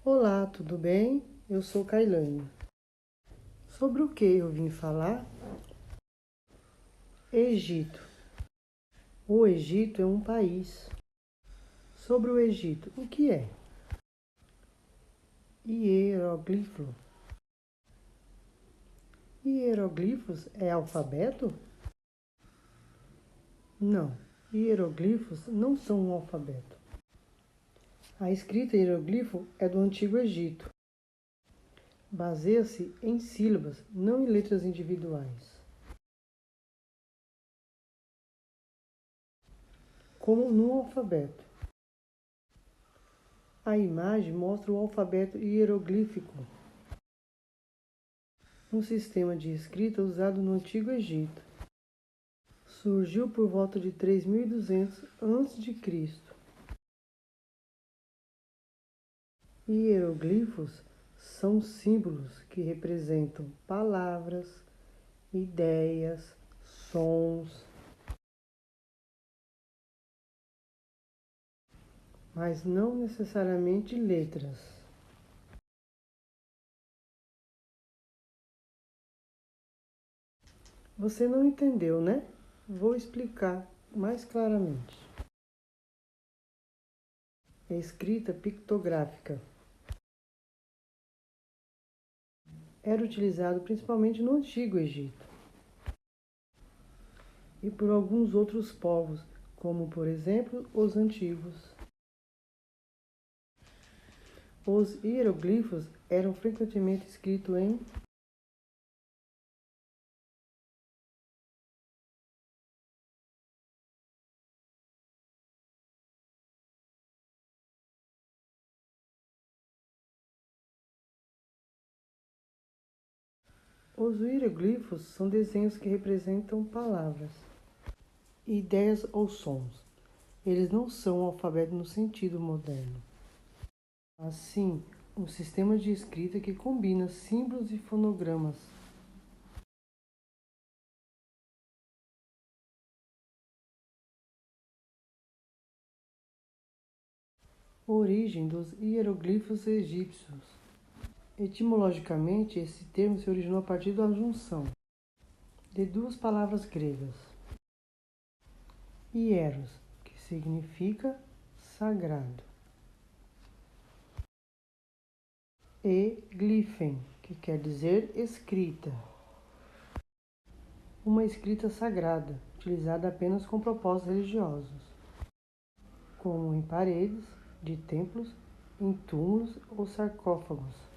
Olá, tudo bem? Eu sou Kailane. Sobre o que eu vim falar? Egito. O Egito é um país. Sobre o Egito, o que é? Hieróglifo. Hieroglifos é alfabeto? Não, hieroglifos não são um alfabeto. A escrita hieroglifo é do Antigo Egito. Baseia-se em sílabas, não em letras individuais. Como num alfabeto. A imagem mostra o alfabeto hieroglífico, um sistema de escrita usado no Antigo Egito. Surgiu por volta de 3200 a.C. Hieroglifos são símbolos que representam palavras, ideias, sons, mas não necessariamente letras. Você não entendeu, né? Vou explicar mais claramente. É escrita pictográfica. Era utilizado principalmente no Antigo Egito e por alguns outros povos, como por exemplo os antigos. Os hieroglifos eram frequentemente escritos em Os hieroglifos são desenhos que representam palavras, ideias ou sons. Eles não são um alfabeto no sentido moderno. Assim, um sistema de escrita que combina símbolos e fonogramas. Origem dos hieroglifos egípcios. Etimologicamente, esse termo se originou a partir da junção de duas palavras gregas. Hieros, que significa sagrado, e glyphen, que quer dizer escrita. Uma escrita sagrada, utilizada apenas com propósitos religiosos, como em paredes de templos, em túmulos ou sarcófagos.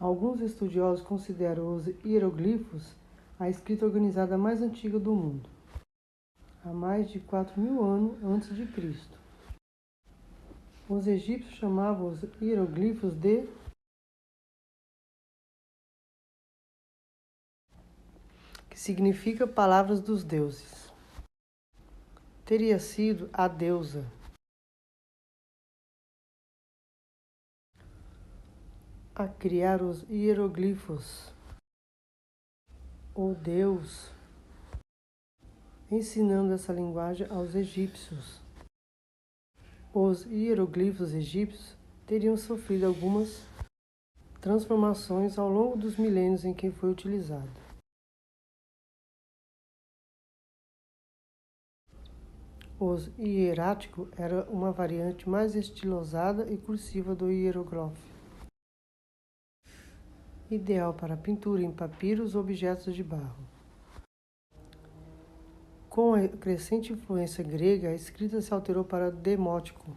Alguns estudiosos consideram os hieroglifos a escrita organizada mais antiga do mundo, há mais de 4.000 anos antes de Cristo. Os egípcios chamavam os hieroglifos de que significa palavras dos deuses. Teria sido a deusa a criar os hieroglifos, o deus, ensinando essa linguagem aos egípcios. Os hieroglifos egípcios teriam sofrido algumas transformações ao longo dos milênios em que foi utilizado. Os hierático era uma variante mais estilosada e cursiva do hierógrafo, ideal para pintura em papiros ou objetos de barro. Com a crescente influência grega, a escrita se alterou para demótico,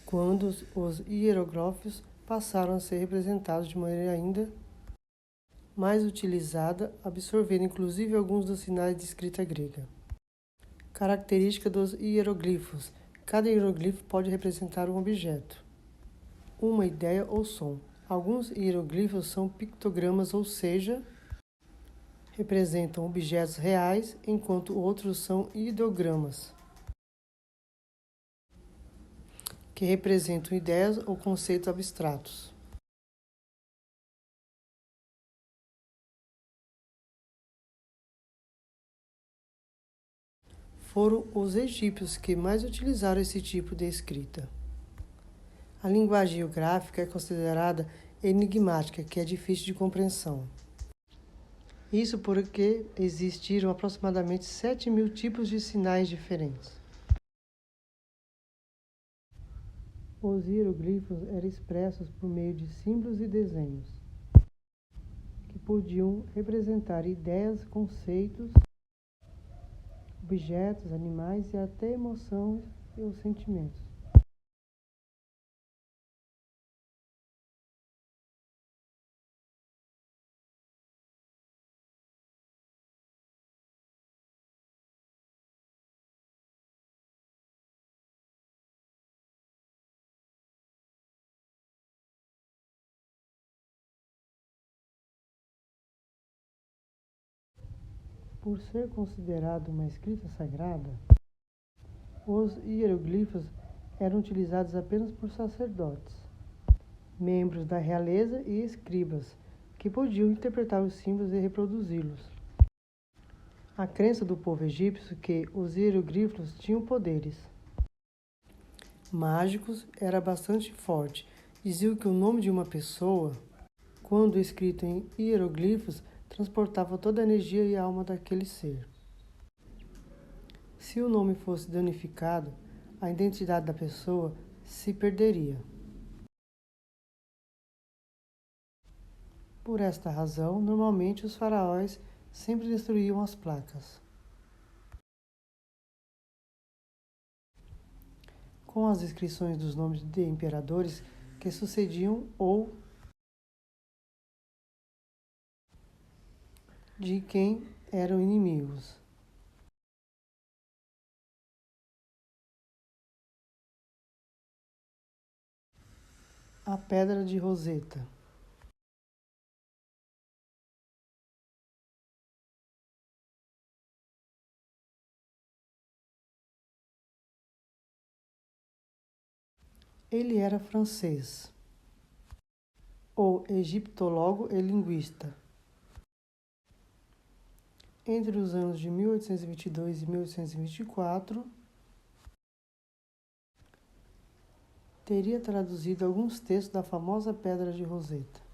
quando os hieróglifos passaram a ser representados de maneira ainda mais utilizada, absorvendo inclusive alguns dos sinais de escrita grega. Característica dos hieroglifos. Cada hieroglifo pode representar um objeto, uma ideia ou som. Alguns hieroglifos são pictogramas, ou seja, representam objetos reais, enquanto outros são ideogramas, que representam ideias ou conceitos abstratos. Foram os egípcios que mais utilizaram esse tipo de escrita. A linguagem geográfica é considerada enigmática, que é difícil de compreensão. Isso porque existiram aproximadamente 7.000 tipos de sinais diferentes. Os hieroglifos eram expressos por meio de símbolos e desenhos, que podiam representar ideias, conceitos, objetos, animais e até emoções ou sentimentos. Por ser considerado uma escrita sagrada, os hieroglifos eram utilizados apenas por sacerdotes, membros da realeza e escribas, que podiam interpretar os símbolos e reproduzi-los. A crença do povo egípcio que os hieroglifos tinham poderes mágicos era bastante forte. Diziam que o nome de uma pessoa, quando escrito em hieroglifos, transportava toda a energia e alma daquele ser. Se o nome fosse danificado, a identidade da pessoa se perderia. Por esta razão, normalmente os faraós sempre destruíam as placas. Com as inscrições dos nomes de imperadores que sucediam ou de quem eram inimigos. A Pedra de Roseta. Ele era francês, ou egiptólogo e linguista. Entre os anos de 1822 e 1824, teria traduzido alguns textos da famosa Pedra de Roseta.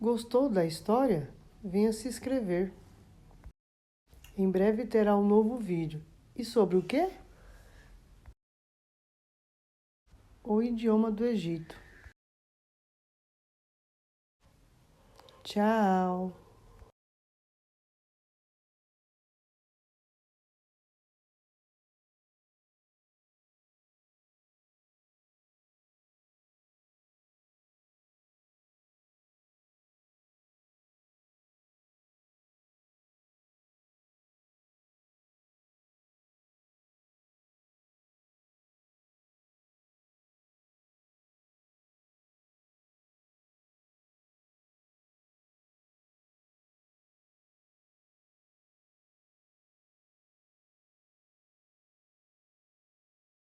Gostou da história? Venha se inscrever. Em breve terá um novo vídeo. E sobre o quê? O idioma do Egito. Tchau!